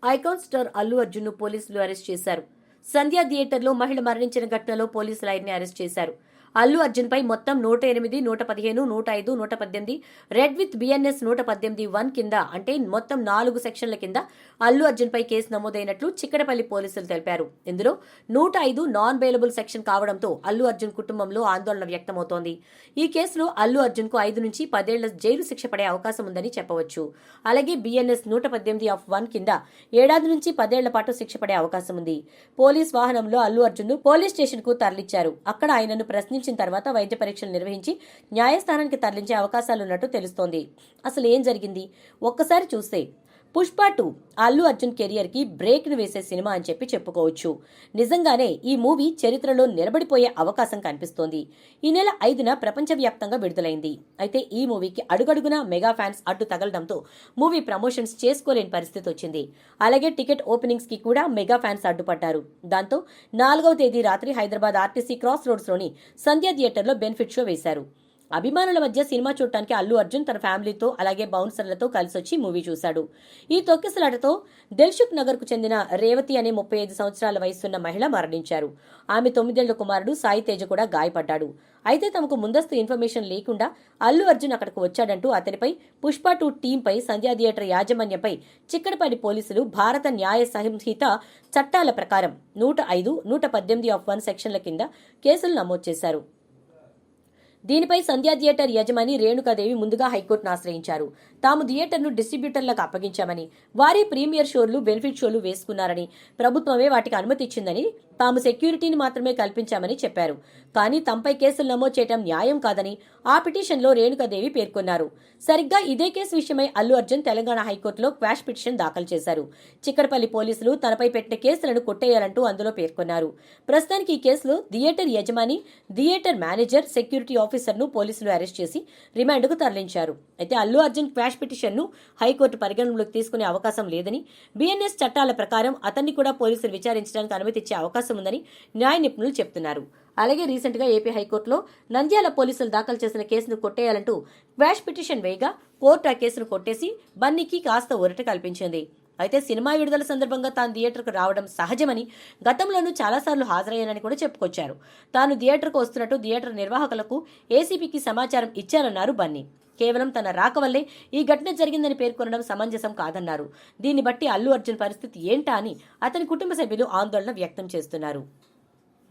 Icon star Allu Arjun ను పోలీసులు arrest చేశారు. సంధ్య థియేటర్లో మహిళ మరణించిన ఘటనలో పోలీసులు ఆయన్ని అరెస్ట్ చేశారు. అల్లు అర్జున్ పై మొత్తం 108, 115, 105, 118 రెడ్ విత్ బిఎన్ఎస్ 118(1) కింద అంటే మొత్తం 4 సెక్షన్ల కింద అల్లు అర్జున్ పై కేసు నమోదైనట్లు చిక్కడపల్లి పోలీసులు తెలిపారు. ఇందులో 105 నాన్ బెయిలబుల్ సెక్షన్ కావడంతో అల్లు అర్జున్ కుటుంబంలో ఆందోళన వ్యక్తమవుతోంది. ఈ కేసులో అల్లు అర్జున్ కు 5 నుంచి 10 ఏళ్ల జైలు శిక్ష పడే అవకాశం ఉందని చెప్పవచ్చు. అలాగే బిఎన్ఎస్ 118(1) కింద 7 నుంచి 10 ఏళ్ల పాటు శిక్ష పడే అవకాశం ఉంది. పోలీస్ వాహనంలో అల్లు అర్జున్ ను పోలీస్ స్టేషన్ కు తరలించారు. అక్కడ ఆయనను ప్రశ్నించిన తర్వాత వైద్య పరీక్షలు నిర్వహించి న్యాయస్థానానికి తరలించే అవకాశాలున్నట్టు తెలుస్తోంది. అసలు ఏం జరిగింది ఒక్కసారి చూస్తే పుష్ప 2 అల్లు అర్జున్ కెరియర్ కి బ్రేక్ ను వేసే సినిమా అని చెప్పుకోవచ్చు. నిజంగానే ఈ మూవీ చరిత్రలో నిలబడిపోయే అవకాశం కనిపిస్తోంది. ఈ నెల 5న ప్రపంచవ్యాప్తంగా విడుదలైంది. అయితే ఈ మూవీకి అడుగడుగునా మెగా ఫ్యాన్స్ అడ్డు తగలడంతో మూవీ ప్రమోషన్స్ చేసుకోలేని పరిస్థితి వచ్చింది. అలాగే టికెట్ ఓపెనింగ్స్ కి కూడా మెగా ఫ్యాన్స్ అడ్డుపడ్డారు. దాంతో 4వ తేదీ రాత్రి హైదరాబాద్ ఆర్టీసీ క్రాస్ రోడ్స్ లోని సంధ్య థియేటర్లో బెనిఫిట్ షో వేశారు. అభిమానుల మధ్య సినిమా చూడటానికి అల్లు అర్జున్ తన ఫ్యామిలీతో అలాగే బౌన్సర్లతో కలిసొచ్చి మూవీ చూశాడు. ఈ తొక్కిసలాటతో దిల్సుఖ్ నగర్ కు చెందిన రేవతి అనే 35 సంవత్సరాల వయసున్న మహిళ మరణించారు. ఆమె 9 ఏళ్ల కుమారుడు సాయి తేజ కూడా గాయపడ్డాడు. అయితే తమకు ముందస్తు ఇన్ఫర్మేషన్ లేకుండా అల్లు అర్జున్ అక్కడికి వచ్చాడంటూ అతనిపై పుష్ప 2 టీంపై సంధ్యా థియేటర్ యాజమాన్యంపై చిక్కడపల్లి పోలీసులు భారత న్యాయ సంహిత చట్టాల ప్రకారం 105, 118(1) సెక్షన్ల కింద కేసులు నమోదు చేశారు. దీనిపై సంధ్యా థియేటర్ యజమాని రేణుకాదేవి ముందుగా హైకోర్టును ఆశ్రయించారు. తాము థియేటర్ను డిస్ట్రిబ్యూటర్లకు అప్పగించామని, వారి ప్రీమియర్ షోలు బెనిఫిట్ షోలు వేసుకున్నారని, ప్రభుత్వమే వాటికి అనుమతి ఇచ్చిందని, తాము సెక్యూరిటీని మాత్రమే కల్పించామని చెప్పారు. కానీ తమపై కేసులు నమోదు చేయడం న్యాయం కాదని ఆ పిటిషన్లో రేణుకాదేవి పేర్కొన్నారు. సరిగ్గా ఇదే కేసు విషయమై అల్లు అర్జున్ తెలంగాణ హైకోర్టులో క్వాష్ పిటిషన్ దాఖలు చేశారు. చిక్కడపల్లి పోలీసులు తనపై పెట్టిన కేసులను కొట్టేయాలంటూ అందులో పేర్కొన్నారు. ప్రస్తుతానికి ఈ కేసులో థియేటర్ యజమాని, థియేటర్ మేనేజర్, సెక్యూరిటీ ఆఫీసర్ను పోలీసులు అరెస్ట్ చేసి రిమాండ్కు తరలించారు. అయితే అల్లు అర్జున్ క్వాష్ పిటిషన్ను హైకోర్టు పరిగణనలోకి తీసుకునే అవకాశం లేదని, బిఎన్ఎస్ చట్టాల ప్రకారం అతన్ని కూడా పోలీసులు విచారించడానికి అనుమతి ఇచ్చే అవకాశం ఉందని న్యాయ నిపుణులు చెబుతున్నారు. అలాగే రీసెంట్ గా ఏపీ హైకోర్టులో నంద్యాల పోలీసులు దాఖలు చేసిన కేసును కొట్టేయాలంటూ క్వాష్ పిటిషన్ వేయగా కోర్టు ఆ కేసును కొట్టేసి బన్నీకి కాస్త ఊరట కల్పించింది. అయితే సినిమా విడుదల సందర్భంగా తాను థియేటర్కు రావడం సహజమని, గతంలోనూ చాలాసార్లు హాజరయ్యానని కూడా చెప్పుకొచ్చారు. తాను థియేటర్కు వస్తున్నట్టు థియేటర్ నిర్వాహకులకు ఏసీపీకి సమాచారం ఇచ్చారన్నారు బన్నీ. కేవలం తన రాక వల్లే ఈ ఘటన జరిగిందని పేర్కొనడం సమంజసం కాదన్నారు. దీన్ని బట్టి అల్లు అర్జున్ పరిస్థితి ఏంటా అని అతని కుటుంబ సభ్యులు ఆందోళన వ్యక్తం చేస్తున్నారు.